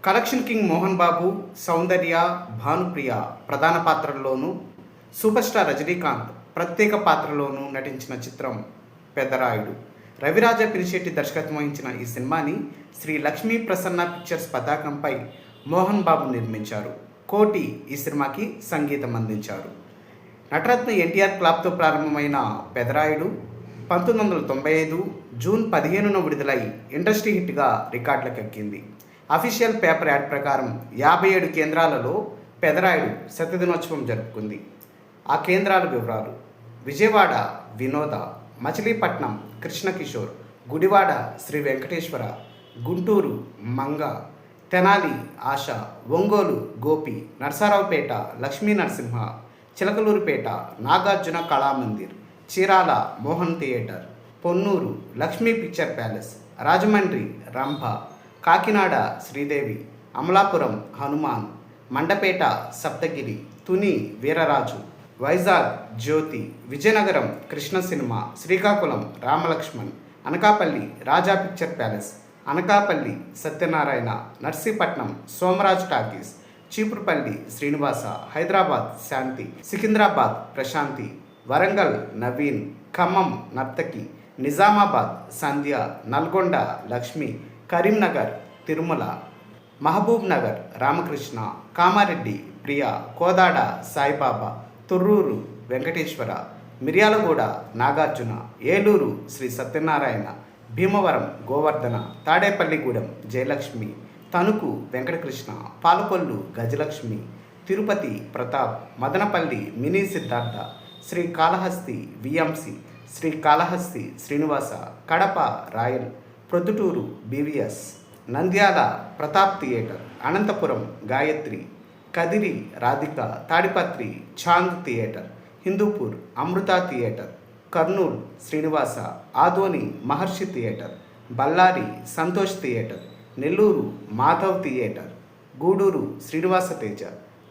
Collection king Mohan Babu, సౌందర్య, భానుప్రియ ప్రధాన పాత్రల్లోనూ, super star Rajinikanth ప్రత్యేక పాత్రలోనూ నటించిన చిత్రం పెదరాయుడు. రవిరాజ పినిశెట్టి దర్శకత్వం వహించిన ఈ సినిమాని శ్రీ లక్ష్మీ ప్రసన్న పిక్చర్స్ పతాకంపై మోహన్ బాబు నిర్మించారు. కోటి ఈ సినిమాకి సంగీతం అందించారు. నటరత్న ఎన్టీఆర్ క్లాప్తో ప్రారంభమైన పెదరాయుడు 1995 జూన్ 15న విడుదలై ఇండస్ట్రీ హిట్గా రికార్డులకెక్కింది. అఫీషియల్ పేపర్ యాడ్ ప్రకారం 57 కేంద్రాలలో పెదరాయుడు శతదినోత్సవం జరుపుకుంది. ఆ కేంద్రాల వివరాలు: Vijayawada Vinoda, Machilipatnam Krishnakishore, Gudivada Sri Venkateswara, Guntur Manga, Tenali Asha, Ongole Gopi, Narasaraopet Lakshmi Narasimha, Chilakaluripet Nagarjuna Kalamandir, Chirala Mohan theatre, Ponnur Lakshmi picture palace, Rajahmundry Rambha, Kakinada Sridevi, Amalapuram Hanuman, Mandapeta Saptagiri, Tuni Veeraraju, Vizag Jyothi, Vizianagaram Krishna cinema, Srikakulam Ramalakshman, Anakapalli Raja picture palace, Anakapalli Satyanarayana, Narsipatnam Somaraj talkies, Cheepurupalli Srinivasa, Hyderabad Shanti, Secunderabad Prashanti, Warangal Naveen, Khammam Nartaki, Nizamabad Sandhya, Nalgonda Lakshmi, Karimnagar Tirumala, Mahabub Nagar Ramakrishna, Kamareddy Priya, Kodad Saibaba, Torrur Venkateswara, Miryalaguda Nagarjuna, Eluru Sri Satyanarayana, Bhimavaram Govardhana, Tadepalligudem Jayalakshmi, Tanuku Venkatakrishna, Palakollu Gajalakshmi, Tirupati Pratap, Madanapalle mini Siddhartha, Srikalahasti VMC, Srikalahasti Srinivasa, Kadapa royal, Proddatur BVS, Nandyal Pratap theatre, Anantapur Gayatri, Kadiri Radhika, Tadipatri Chand theatre, Hindupur Amrita theatre, Kurnool Srinivasa, Adoni Maharshi theatre, Bellary Santosh theatre, Nellore Madhav theatre, Gudur Srinivasa Teja,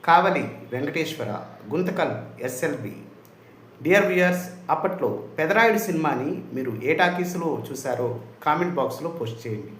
Kavali Venkateswara, Guntakal SLB. Dear viewers, అప్పట్లో పెదరాయుడు సినిమాని మీరు ఏ టాకీస్లో చూశారో కామెంట్ బాక్స్లో పోస్ట్ చేయండి.